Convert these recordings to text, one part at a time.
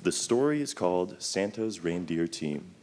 The story is called Santa's Reindeer Team.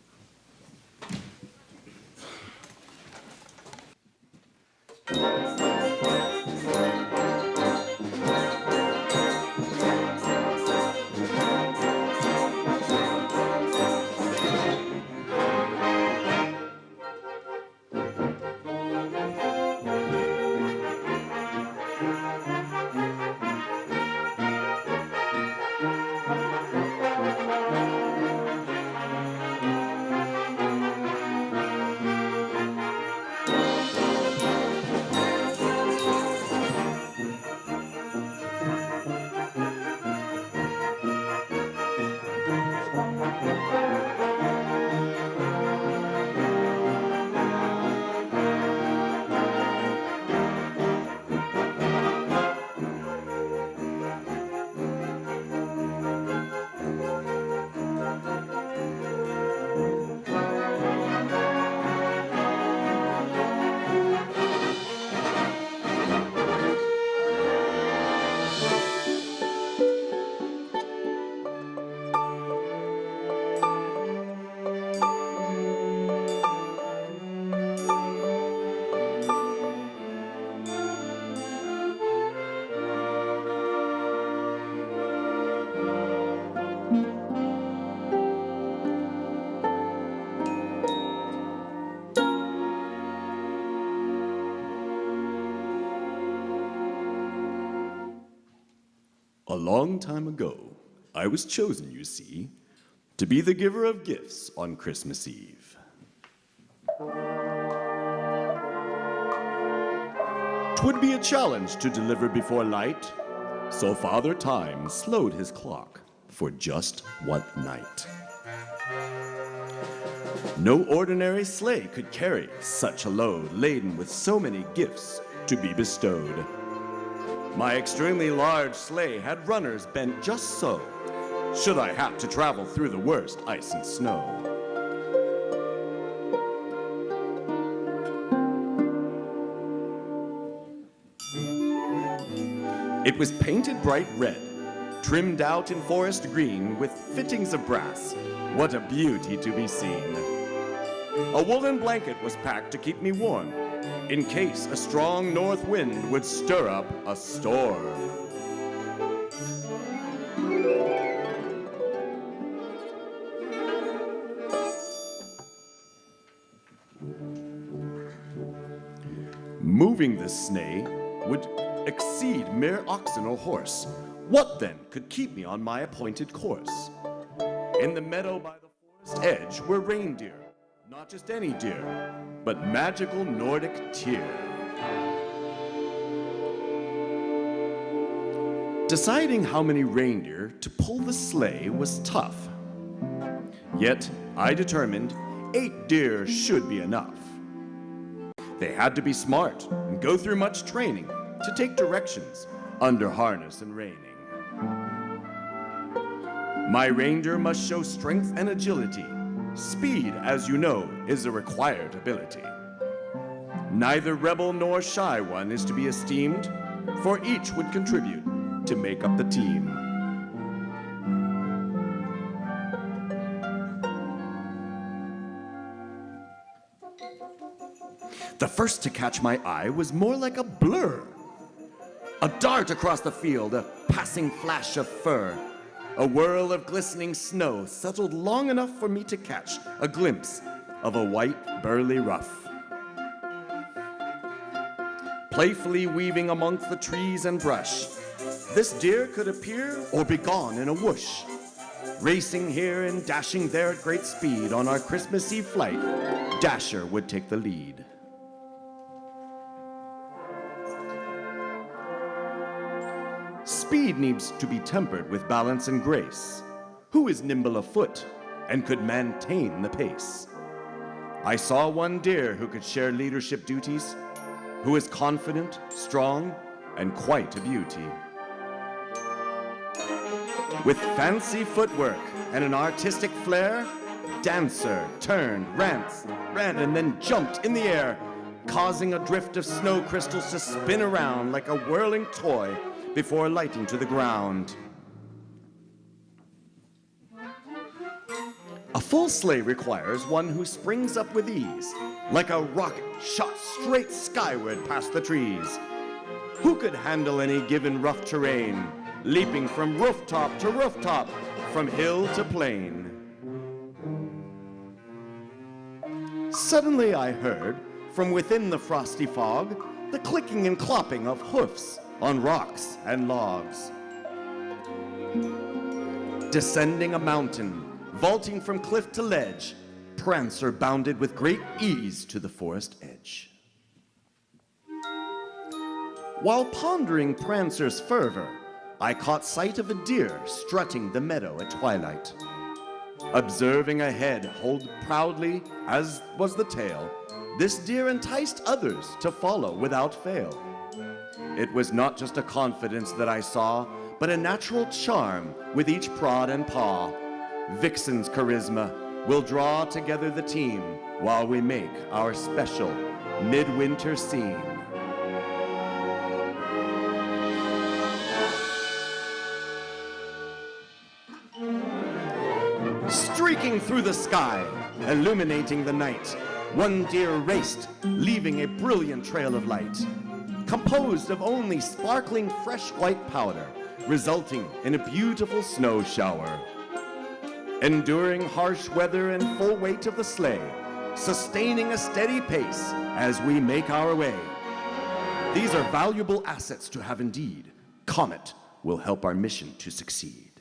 A long time ago, I was chosen, you see, to be the giver of gifts on Christmas Eve. 'Twould be a challenge to deliver before light, so Father Time slowed his clock for just one night. No ordinary sleigh could carry such a load laden with so many gifts to be bestowed. My extremely large sleigh had runners bent just so, should I hap to travel through the worst ice and snow. It was painted bright red, trimmed out in forest green with fittings of brass. What a beauty to be seen. A woolen blanket was packed to keep me warm, in case a strong north wind would stir up a storm. Moving this sleigh would exceed mere oxen or horse. What then could keep me on my appointed course? In the meadow by the forest edge were reindeer, not just any deer, but magical Nordic tear. Deciding how many reindeer to pull the sleigh was tough. Yet I determined 8 deer should be enough. They had to be smart and go through much training to take directions under harness and reining. My reindeer must show strength and agility. Speed, as you know, is a required ability. Neither rebel nor shy one is to be esteemed, for each would contribute to make up the team. The first to catch my eye was more like a blur. A dart across the field, a passing flash of fur. A whirl of glistening snow settled long enough for me to catch a glimpse of a white, burly ruff. Playfully weaving amongst the trees and brush, this deer could appear or be gone in a whoosh. Racing here and dashing there at great speed on our Christmas Eve flight, Dasher would take the lead. Speed needs to be tempered with balance and grace. Who is nimble of foot and could maintain the pace? I saw one deer who could share leadership duties, who is confident, strong, and quite a beauty. With fancy footwork and an artistic flair, Dancer turned, ran, and then jumped in the air, causing a drift of snow crystals to spin around like a whirling toy before lighting to the ground. A full sleigh requires one who springs up with ease, like a rocket shot straight skyward past the trees. Who could handle any given rough terrain, leaping from rooftop to rooftop, from hill to plain? Suddenly I heard, from within the frosty fog, the clicking and clopping of hoofs on rocks and logs. Descending a mountain, vaulting from cliff to ledge, Prancer bounded with great ease to the forest edge. While pondering Prancer's fervor, I caught sight of a deer strutting the meadow at twilight. Observing a head hold proudly, as was the tail, this deer enticed others to follow without fail. It was not just a confidence that I saw, but a natural charm with each prod and paw. Vixen's charisma will draw together the team while we make our special midwinter scene. Streaking through the sky, illuminating the night, one deer raced, leaving a brilliant trail of light, composed of only sparkling fresh white powder, resulting in a beautiful snow shower. Enduring harsh weather and full weight of the sleigh, sustaining a steady pace as we make our way. These are valuable assets to have indeed. Comet will help our mission to succeed.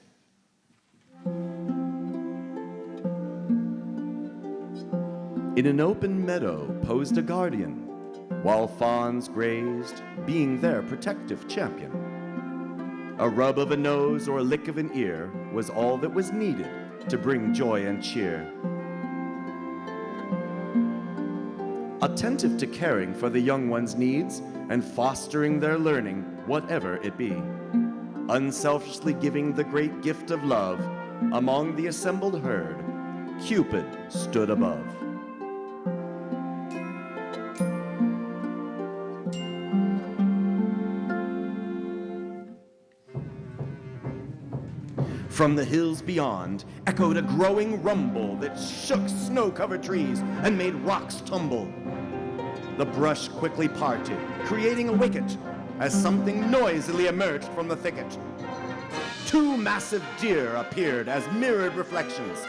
In an open meadow posed a guardian, while fawns grazed, being their protective champion. A rub of a nose or a lick of an ear was all that was needed to bring joy and cheer. Attentive to caring for the young one's needs and fostering their learning, whatever it be. Unselfishly giving the great gift of love, among the assembled herd, Cupid stood above. From the hills beyond echoed a growing rumble that shook snow-covered trees and made rocks tumble. The brush quickly parted, creating a wicket, as something noisily emerged from the thicket. Two massive deer appeared as mirrored reflections,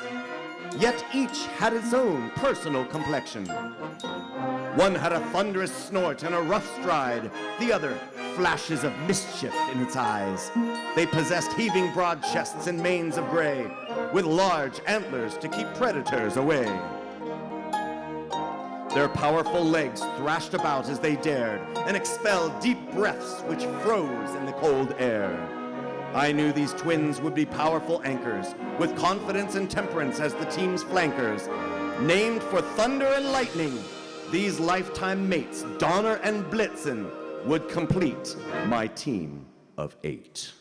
yet each had its own personal complexion. One had a thunderous snort and a rough stride, the other flashes of mischief in its eyes. They possessed heaving broad chests and manes of gray, with large antlers to keep predators away. Their powerful legs thrashed about as they dared, and expelled deep breaths which froze in the cold air. I knew these twins would be powerful anchors, with confidence and temperance as the team's flankers. Named for thunder and lightning, these lifetime mates, Donner and Blitzen, would complete my team of 8.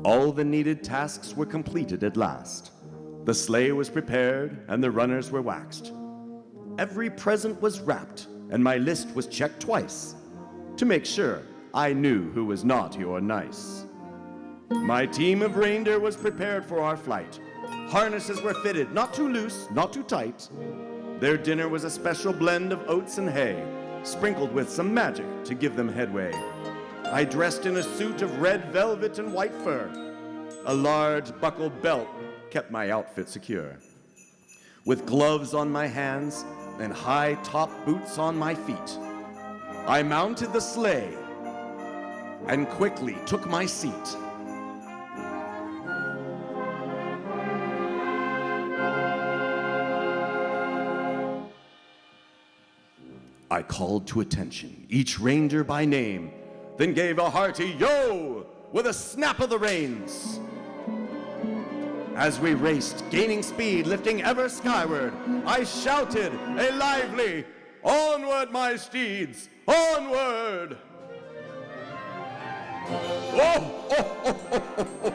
All the needed tasks were completed at last. The sleigh was prepared and the runners were waxed. Every present was wrapped and my list was checked twice to make sure I knew who was naughty or nice. My team of reindeer was prepared for our flight. Harnesses were fitted, not too loose, not too tight. Their dinner was a special blend of oats and hay, sprinkled with some magic to give them headway. I dressed in a suit of red velvet and white fur. A large buckled belt kept my outfit secure. With gloves on my hands and high-top boots on my feet, I mounted the sleigh and quickly took my seat. I called to attention each reindeer by name, then gave a hearty yo with a snap of the reins. As we raced, gaining speed, lifting ever skyward, I shouted a lively, "Onward, my steeds, onward!" Oh, oh, oh, oh, oh,